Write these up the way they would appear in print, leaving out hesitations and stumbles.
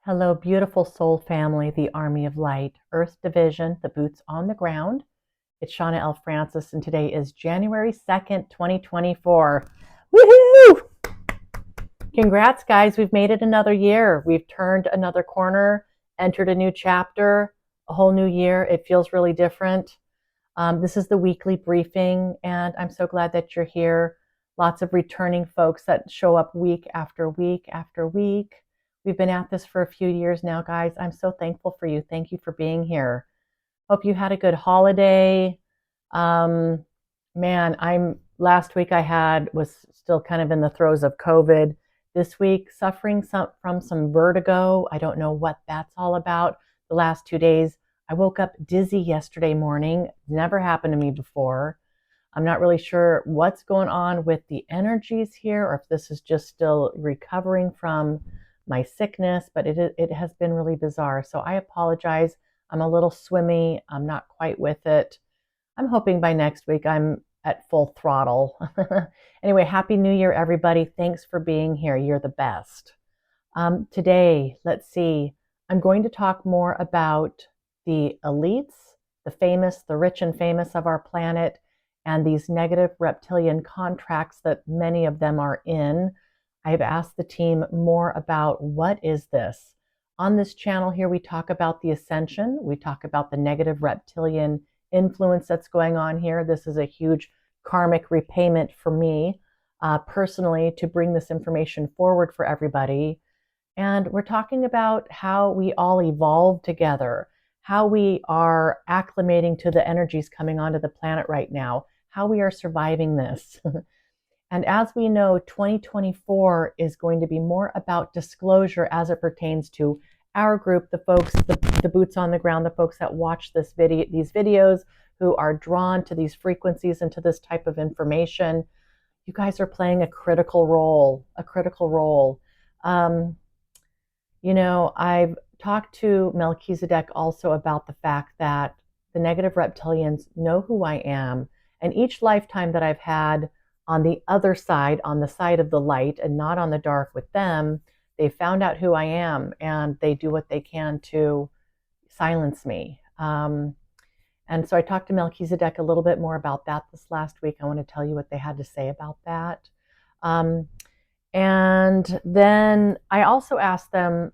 Hello, beautiful soul family, the Army of Light, Earth Division, the boots on the ground. It's Shawna L. Francis, and today is January 2nd, 2024. Woohoo! Congrats, guys. We've made it another year. We've turned another corner, entered a new chapter, a whole new year. It feels really different. This is the weekly briefing, and I'm so glad that you're here. Lots of returning folks that show up week after week after week. We've been at this for a few years now, guys. I'm so thankful for you. Thank you for being here. Hope you had a good holiday. Last week was still kind of in the throes of COVID. This week, suffering from some vertigo. I don't know what that's all about. The last 2 days, I woke up dizzy yesterday morning. Never happened to me before. I'm not really sure what's going on with the energies here, or if this is just still recovering from my sickness, but it has been really bizarre. So I apologize. I'm a little swimmy. I'm not quite with it. I'm hoping by next week I'm at full throttle. Anyway, Happy New Year, everybody. Thanks for being here. You're the best. Today, let's see. I'm going to talk more about the elites, the famous, the rich and famous of our planet, and these negative reptilian contracts that many of them are in. I've asked the team more about what is this. On this channel here, we talk about the ascension. We talk about the negative reptilian influence that's going on here. This is a huge karmic repayment for me personally to bring this information forward for everybody. And we're talking about how we all evolve together, how we are acclimating to the energies coming onto the planet right now, how we are surviving this. And as we know, 2024 is going to be more about disclosure as it pertains to our group, the folks, the boots on the ground, the folks that watch these videos, who are drawn to these frequencies and to this type of information. You guys are playing a critical role, I've talked to Melchizedek also about the fact that the negative reptilians know who I am, and each lifetime that I've had on the other side, on the side of the light and not on the dark with them, they found out who I am, and they do what they can to silence me. And so I talked to Melchizedek a little bit more about that this last week. I want to tell you what they had to say about that. And then I also asked them,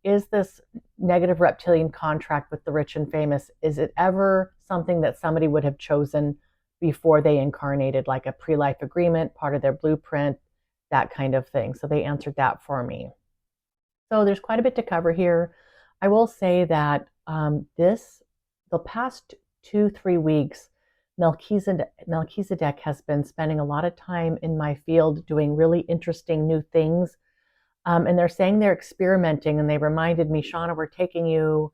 is this negative reptilian contract with the rich and famous, is it ever something that somebody would have chosen before they incarnated, like a pre-life agreement, part of their blueprint, that kind of thing? So they answered that for me. So there's quite a bit to cover here. I will say that the past 2-3 weeks, Melchizedek has been spending a lot of time in my field doing really interesting new things. And they're saying they're experimenting, and they reminded me, Shawna, we're taking you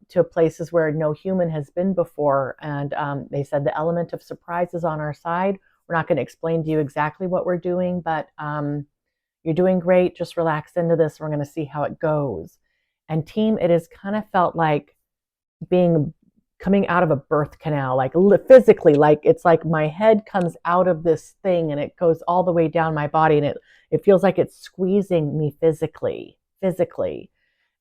to places where no human has been before. And they said the element of surprise is on our side. We're not going to explain to you exactly what we're doing, but you're doing great. Just relax into this. We're going to see how it goes. And team, it has kind of felt like coming out of a birth canal, like physically, like it's like my head comes out of this thing and it goes all the way down my body, and it feels like it's squeezing me physically.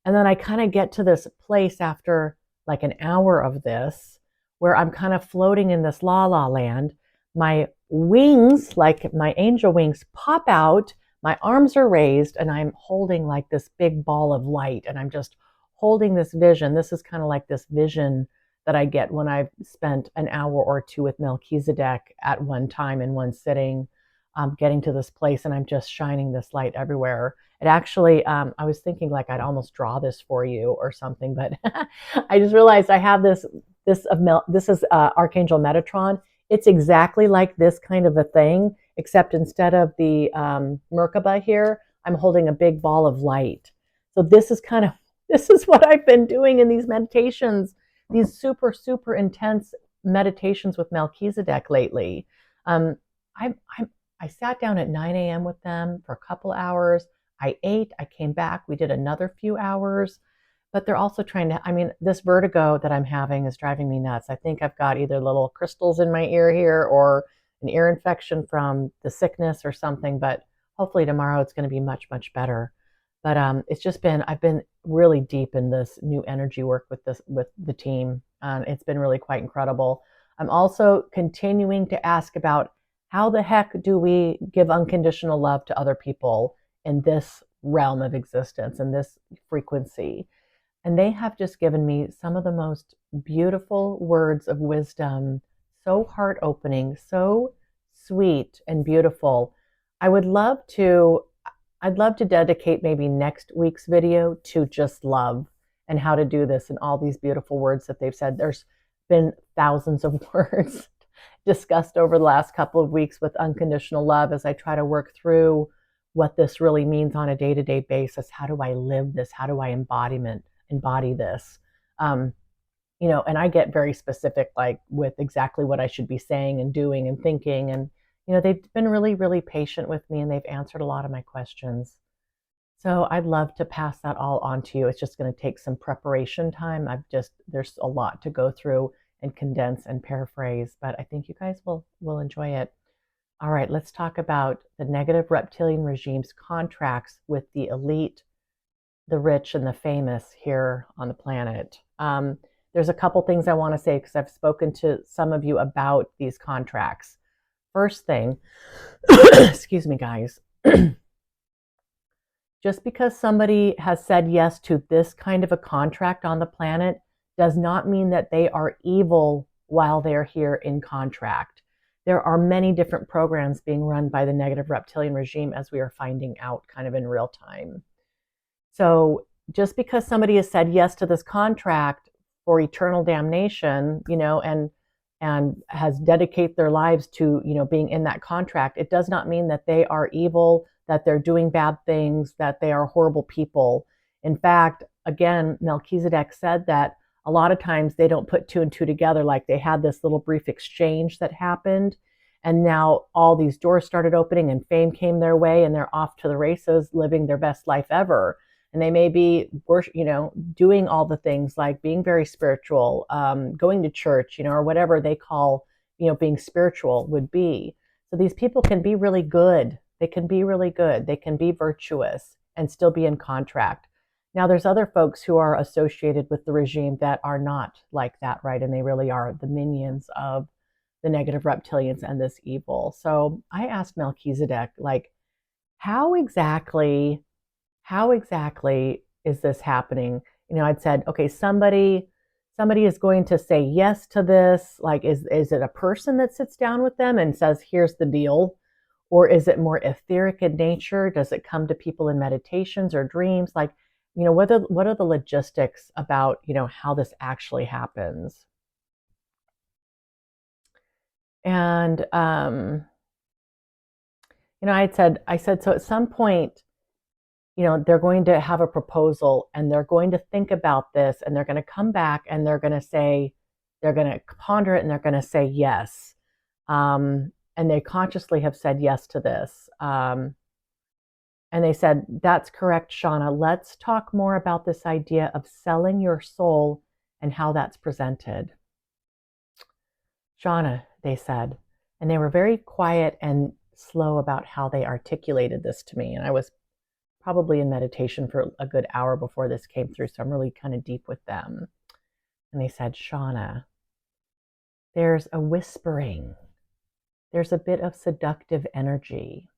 And then I kind of get to this place after like an hour of this where I'm kind of floating in this la la land. My wings, like my angel wings, pop out. My arms are raised, and I'm holding like this big ball of light, and I'm just holding this vision. This is kind of like this vision that I get when I've spent an hour or two with Melchizedek at one time in one sitting, getting to this place, and I'm just shining this light everywhere. It actually, I was thinking like I'd almost draw this for you or something, but I just realized I have this is Archangel Metatron. It's exactly like this kind of a thing, except instead of the Merkaba here, I'm holding a big ball of light. So this is what I've been doing in these meditations, these super, super intense meditations with Melchizedek lately. I sat down at 9 a.m. with them for a couple hours. I ate, I came back, we did another few hours, but they're also this vertigo that I'm having is driving me nuts. I think I've got either little crystals in my ear here or an ear infection from the sickness or something, but hopefully tomorrow it's going to be much, much better. But it's just been, I've been really deep in this new energy work with the team. It's been really quite incredible. I'm also continuing to ask about how the heck do we give unconditional love to other people in this realm of existence, in this frequency. And they have just given me some of the most beautiful words of wisdom, so heart opening, so sweet and beautiful. I would love to I'd love to dedicate maybe next week's video to just love and how to do this and all these beautiful words that they've said. There's been thousands of words discussed over the last couple of weeks with unconditional love as I try to work through what this really means on a day-to-day basis. How do I live this? How do I embody this? And I get very specific, like with exactly what I should be saying and doing and thinking. And, they've been really, really patient with me and they've answered a lot of my questions. So I'd love to pass that all on to you. It's just going to take some preparation time. There's a lot to go through and condense and paraphrase, but I think you guys will enjoy it. All right, let's talk about the negative reptilian regime's contracts with the elite, the rich, and the famous here on the planet. There's a couple things I want to say because I've spoken to some of you about these contracts. First thing, excuse me, guys. Just because somebody has said yes to this kind of a contract on the planet does not mean that they are evil while they're here in contract. There are many different programs being run by the negative reptilian regime, as we are finding out kind of in real time. So just because somebody has said yes to this contract for eternal damnation, and has dedicated their lives to, being in that contract, it does not mean that they are evil, that they're doing bad things, that they are horrible people. In fact, again, Melchizedek said that a lot of times they don't put two and two together, like they had this little brief exchange that happened, and now all these doors started opening and fame came their way and they're off to the races, living their best life ever. And they may be, doing all the things like being very spiritual, going to church, or whatever they call, being spiritual would be. So these people can be really good. They can be really good. They can be virtuous and still be in contract. Now, there's other folks who are associated with the regime that are not like that, right? And they really are the minions of the negative reptilians and this evil. So I asked Melchizedek, like, how exactly is this happening? I'd said, okay, somebody is going to say yes to this. Like, is it a person that sits down with them and says, here's the deal? Or is it more etheric in nature? Does it come to people in meditations or dreams? Like, what are the logistics about, how this actually happens? And, I said, so at some point, they're going to have a proposal and they're going to think about this and they're going to come back and they're going to ponder it and they're going to say yes. And they consciously have said yes to this. And they said, that's correct, Shawna. Let's talk more about this idea of selling your soul and how that's presented. Shawna, they said, and they were very quiet and slow about how they articulated this to me. And I was probably in meditation for a good hour before this came through, so I'm really kind of deep with them. And they said, Shawna, there's a whispering. There's a bit of seductive energy.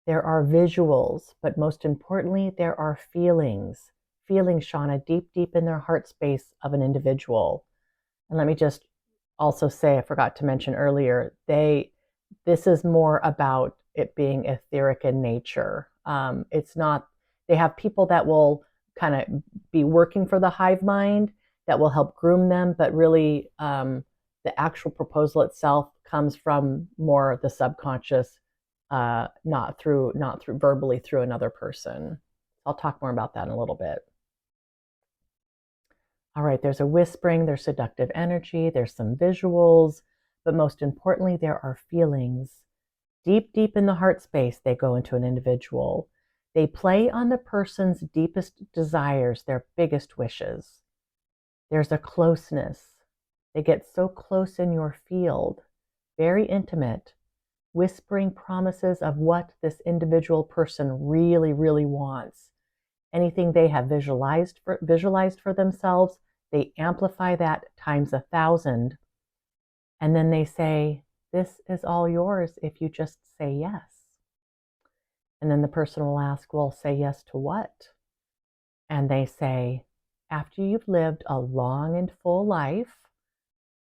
There are visuals, but most importantly, there are feelings. Feelings, Shawna, deep, deep in their heart space of an individual. And let me just also say, I forgot to mention earlier, this is more about it being etheric in nature. It's not, they have people that will kind of be working for the hive mind that will help groom them, but really the actual proposal itself comes from more the subconscious, not through verbally through another person. I'll talk more about that in a little bit. All right, there's a whispering, there's seductive energy, there's some visuals, but most importantly, there are feelings. Deep, deep in the heart space, they go into an individual. They play on the person's deepest desires, their biggest wishes. There's a closeness. They get so close in your field, very intimate, whispering promises of what this individual person really, really wants. Anything they have visualized for themselves, they amplify that times 1,000. And then they say, this is all yours if you just say yes. And then the person will ask, well, say yes to what? And they say, after you've lived a long and full life,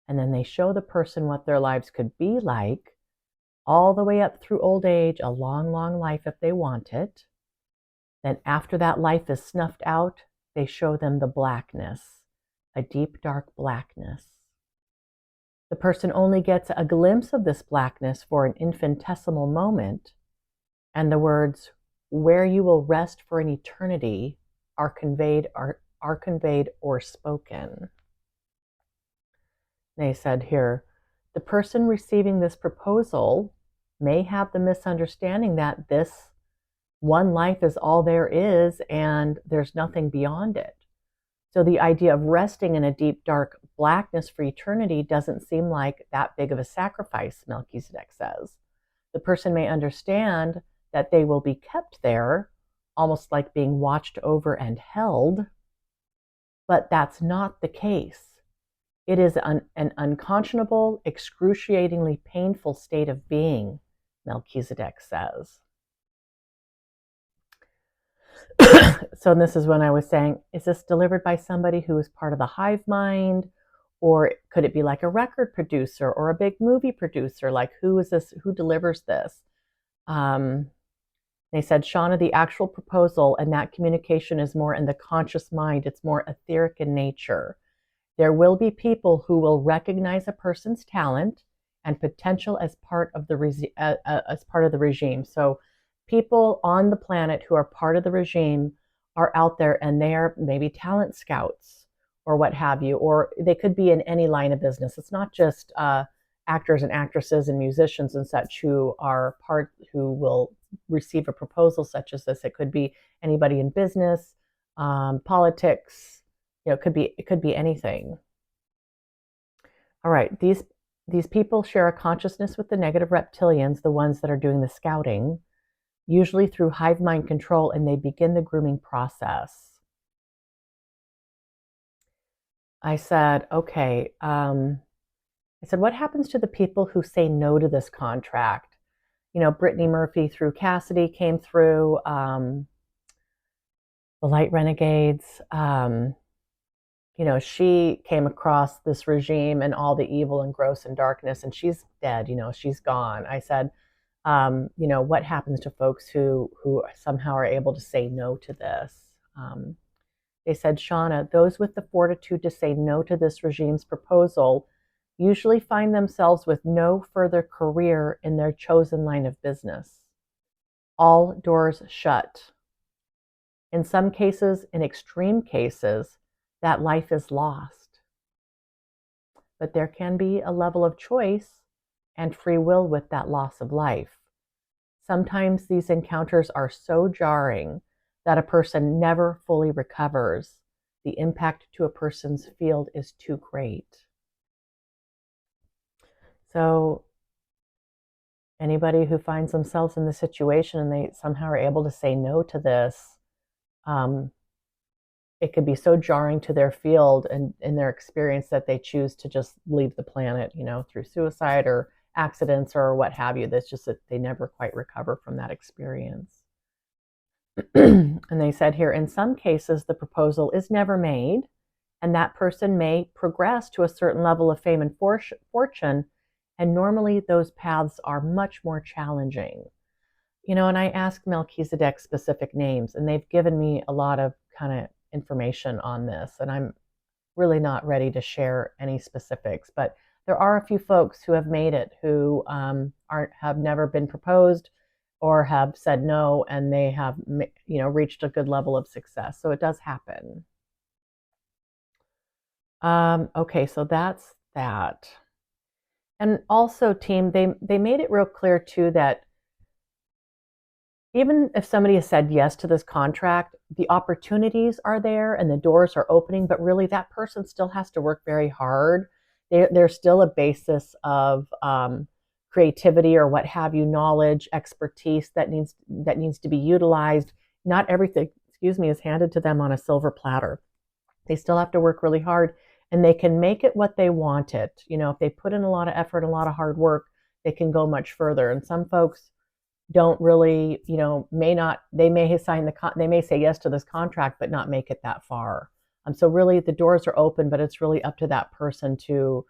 and then they show the person what their lives could be like, all the way up through old age, a long, long life if they want it. Then after that life is snuffed out, they show them the blackness, a deep, dark blackness. The person only gets a glimpse of this blackness for an infinitesimal moment, and the words, where you will rest for an eternity, are conveyed or spoken. They said here, the person receiving this proposal may have the misunderstanding that this one life is all there is and there's nothing beyond it. So the idea of resting in a deep, dark blackness for eternity doesn't seem like that big of a sacrifice, Melchizedek says. The person may understand that they will be kept there, almost like being watched over and held, but that's not the case. It is an unconscionable, excruciatingly painful state of being, Melchizedek says. So this is when I was saying, is this delivered by somebody who is part of the hive mind? Or could it be like a record producer or a big movie producer? Like, who is this? Who delivers this? They said, Shawna, the actual proposal and that communication is more in the conscious mind. It's more etheric in nature. There will be people who will recognize a person's talent and potential as part of the regime. So people on the planet who are part of the regime are out there, and they are maybe talent scouts or what have you, or they could be in any line of business. It's not just actors and actresses and musicians and such who will receive a proposal such as this. It could be anybody in business, politics. It could be anything. All right, these people share a consciousness with the negative reptilians, the ones that are doing the scouting, usually through hive mind control, and they begin the grooming process. I said, okay. I said, what happens to the people who say no to this contract? Brittany Murphy through Cassidy came through, the Light Renegades. She came across this regime and all the evil and gross and darkness, and she's dead, she's gone. I said, what happens to folks who somehow are able to say no to this? They said, Shawna, those with the fortitude to say no to this regime's proposal usually find themselves with no further career in their chosen line of business. All doors shut. In some cases, in extreme cases, that life is lost. But there can be a level of choice and free will with that loss of life. Sometimes these encounters are so jarring that a person never fully recovers. The impact to a person's field is too great. So anybody who finds themselves in this situation and they somehow are able to say no to this, it could be so jarring to their field and in their experience that they choose to just leave the planet, through suicide or accidents or what have you. That's just that they never quite recover from that experience. And they said here, in some cases, the proposal is never made, and that person may progress to a certain level of fame and fortune, and normally those paths are much more challenging. And I asked Melchizedek specific names, and they've given me a lot of kind of information on this, and I'm really not ready to share any specifics, but there are a few folks who have made it who have never been proposed or have said no, and they have reached a good level of success. So it does happen. Okay, so that's that. And also, team, they made it real clear too that even if somebody has said yes to this contract, the opportunities are there and the doors are opening, but really that person still has to work very hard. There's still a basis of creativity or what have you, knowledge, expertise that needs to be utilized. Not everything, is handed to them on a silver platter. They still have to work really hard, and they can make it what they want it. If they put in a lot of effort, a lot of hard work, they can go much further. And some folks don't really, they may say yes to this contract, but not make it that far. So really the doors are open, but it's really up to that person to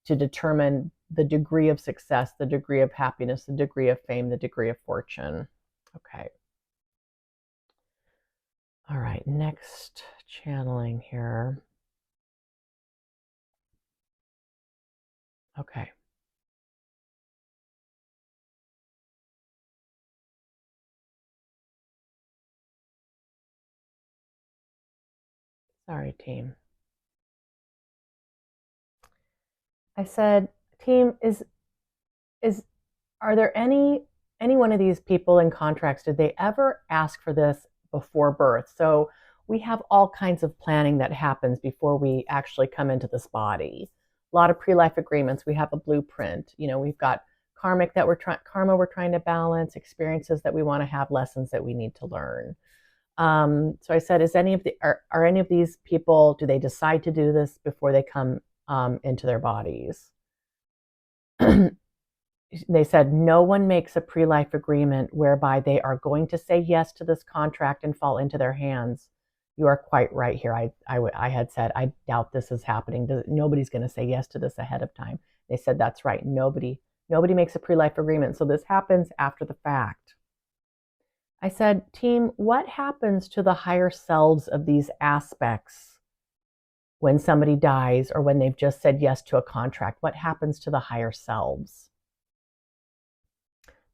determine the degree of success, the degree of happiness, the degree of fame, the degree of fortune. Okay. All right, next channeling here. Okay. Sorry, team. I said, team, are there any one of these people in contracts, did they ever ask for this before birth? So we have all kinds of planning that happens before we actually come into this body. A lot of pre-life agreements. We have a blueprint. We've got karma we're trying to balance, experiences that we want to have, lessons that we need to learn. So I said, are any of these people, do they decide to do this before they come into their bodies? They said no one makes a pre-life agreement whereby they are going to say yes to this contract and fall into their hands. You are quite right here. I had said, I doubt this is happening. Nobody's going to say yes to this ahead of time. They said, that's right. Nobody makes a pre-life agreement. So this happens after the fact. I said, team, what happens to the higher selves of these aspects when somebody dies or when they've just said yes to a contract? What happens to the higher selves?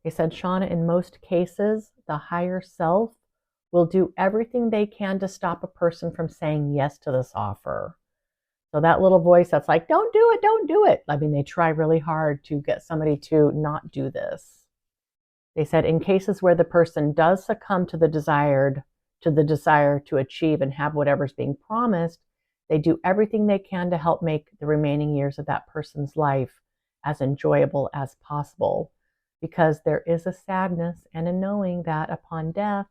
They said, Shawna, in most cases, the higher self will do everything they can to stop a person from saying yes to this offer. So that little voice that's like, don't do it, don't do it. I mean, they try really hard to get somebody to not do this. They said, in cases where the person does succumb to the desire to achieve and have whatever's being promised, they do everything they can to help make the remaining years of that person's life as enjoyable as possible. Because there is a sadness and a knowing that upon death,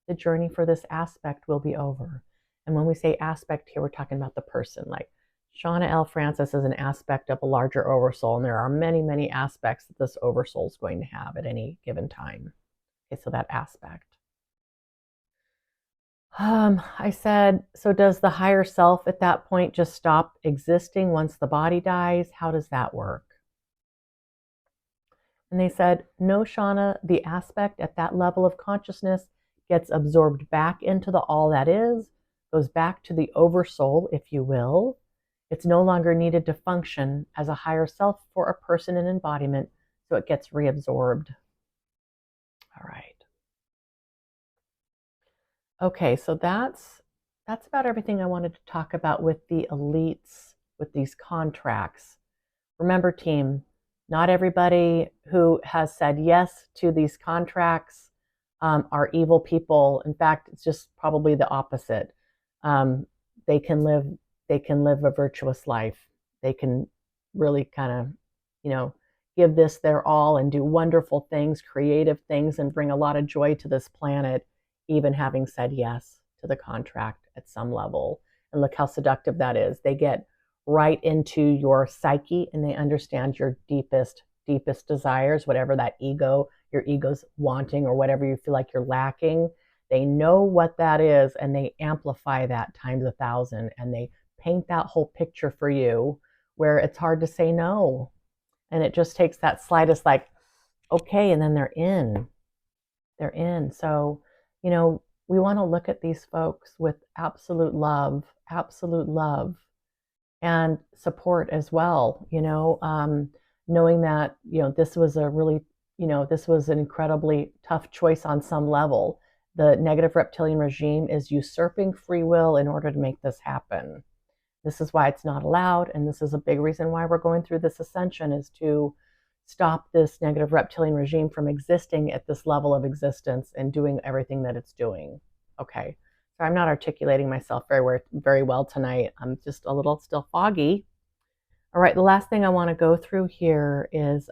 the journey for this aspect will be over. And when we say aspect here, we're talking about the person. Like Shawna L. Francis is an aspect of a larger oversoul, and there are many, many aspects that this oversoul is going to have at any given time. Okay, so that aspect. I said, so does the higher self at that point just stop existing once the body dies? How does that work? And they said, no, Shawna, the aspect at that level of consciousness gets absorbed back into the all that is, goes back to the oversoul, if you will. It's no longer needed to function as a higher self for a person in embodiment, so it gets reabsorbed. All right. Okay, so that's about everything I wanted to talk about with the elites, with these contracts. Remember, team, not everybody who has said yes to these contracts are evil people. In fact, it's just probably the opposite. They can live a virtuous life. They can really kind of, give this their all and do wonderful things, creative things, and bring a lot of joy to this planet, even having said yes to the contract at some level. And look how seductive that is. They get right into your psyche and they understand your deepest desires, whatever that your ego's wanting or whatever you feel like you're lacking. They know what that is and they amplify that times 1,000 and they paint that whole picture for you where it's hard to say no. And it just takes that slightest like, okay, and then they're in. So, we want to look at these folks with absolute love and support as well, knowing that, this was this was an incredibly tough choice on some level. The negative reptilian regime is usurping free will in order to make this happen. This is why it's not allowed, and this is a big reason why we're going through this ascension, is to stop this negative reptilian regime from existing at this level of existence and doing everything that it's doing. Okay, so I'm not articulating myself very well tonight. I'm just a little still foggy. All right, the last thing I want to go through here is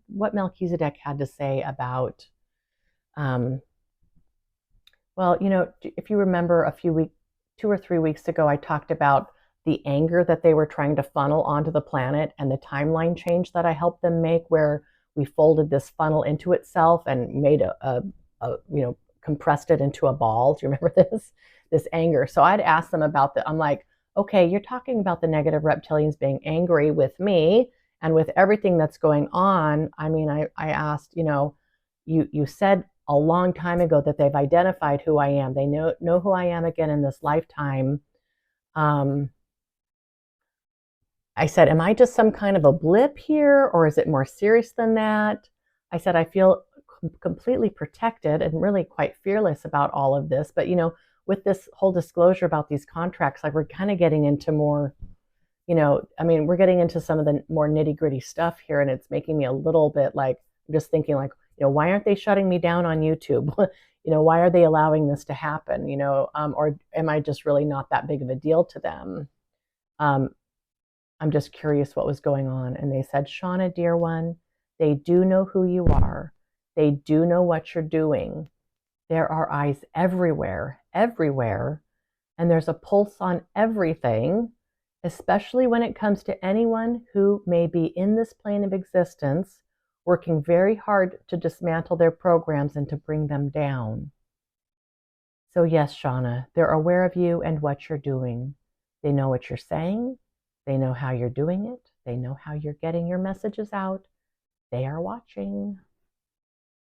what Melchizedek had to say about Well, if you remember 2 or 3 weeks ago, I talked about the anger that they were trying to funnel onto the planet and the timeline change that I helped them make, where we folded this funnel into itself and made compressed it into a ball. Do you remember this anger? So I'd ask them about I'm like, okay, you're talking about the negative reptilians being angry with me and with everything that's going on. I mean, I asked, you said a long time ago that they've identified who I am. They know who I am again in this lifetime. I said, am I just some kind of a blip here, or is it more serious than that? I said, I feel completely protected and really quite fearless about all of this. But, with this whole disclosure about these contracts, like we're kind of getting into more, we're getting into some of the more nitty gritty stuff here. And it's making me a little bit like, I'm just thinking like, why aren't they shutting me down on YouTube? Why are they allowing this to happen? Or am I just really not that big of a deal to them? I'm just curious what was going on. And they said, Shawna, dear one, they do know who you are. They do know what you're doing. There are eyes everywhere, everywhere. And there's a pulse on everything, especially when it comes to anyone who may be in this plane of existence, working very hard to dismantle their programs and to bring them down. So yes, Shawna, they're aware of you and what you're doing. They know what you're saying. They know how you're doing it. They know how you're getting your messages out. They are watching.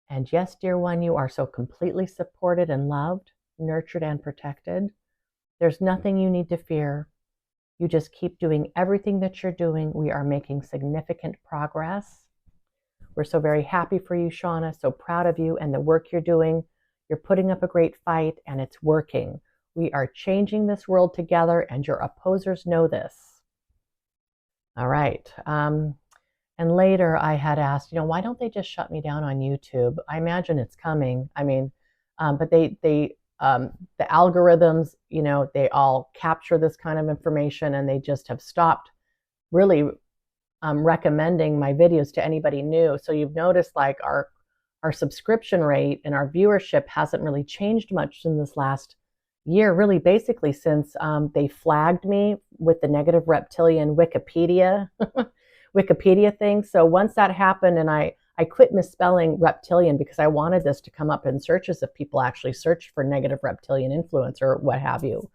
And yes, dear one, you are so completely supported and loved, nurtured and protected. There's nothing you need to fear. You just keep doing everything that you're doing. We are making significant progress. We're so very happy for you, Shawna, so proud of you and the work you're doing. You're putting up a great fight and it's working. We are changing this world together and your opposers know this. All right. And later I had asked, why don't they just shut me down on YouTube? I imagine it's coming. I mean, but the algorithms, they all capture this kind of information and they just have stopped really recommending my videos to anybody new. So you've noticed like our subscription rate and our viewership hasn't really changed much in this last year, really basically since they flagged me with the negative reptilian Wikipedia thing. So once that happened and I quit misspelling reptilian because I wanted this to come up in searches if people actually searched for negative reptilian influence or what have you.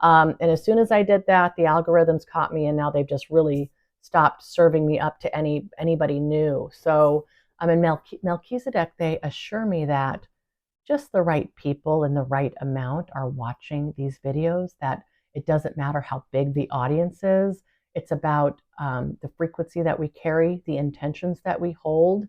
And as soon as I did that, the algorithms caught me and now they've just really stopped serving me up to anybody new. So in Melchizedek, they assure me that just the right people in the right amount are watching these videos, that it doesn't matter how big the audience is. It's about the frequency that we carry, the intentions that we hold.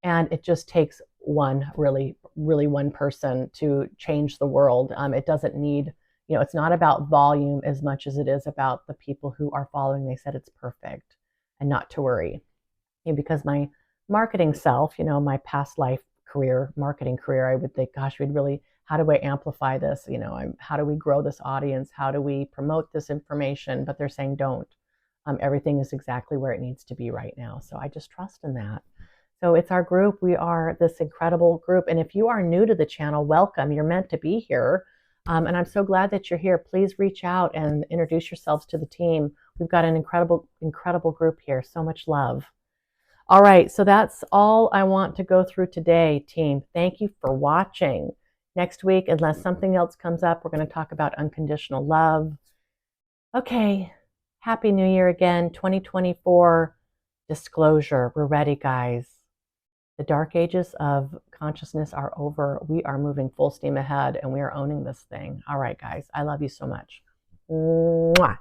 And it just takes really one person to change the world. It doesn't need, it's not about volume as much as it is about the people who are following. They said it's perfect and not to worry. Because my marketing self, my past life marketing career, I would think, gosh, how do I amplify this? How do we grow this audience? How do we promote this information? But they're saying don't. Everything is exactly where it needs to be right now. So I just trust in that. So it's our group. We are this incredible group. And if you are new to the channel, welcome. You're meant to be here. And I'm so glad that you're here. Please reach out and introduce yourselves to the team. We've got an incredible, incredible group here. So much love. All right, so that's all I want to go through today, team. Thank you for watching. Next week, unless something else comes up, we're going to talk about unconditional love. Okay, Happy New Year again, 2024. Disclosure, we're ready, guys. The dark ages of consciousness are over. We are moving full steam ahead, and we are owning this thing. All right, guys, I love you so much. Mwah.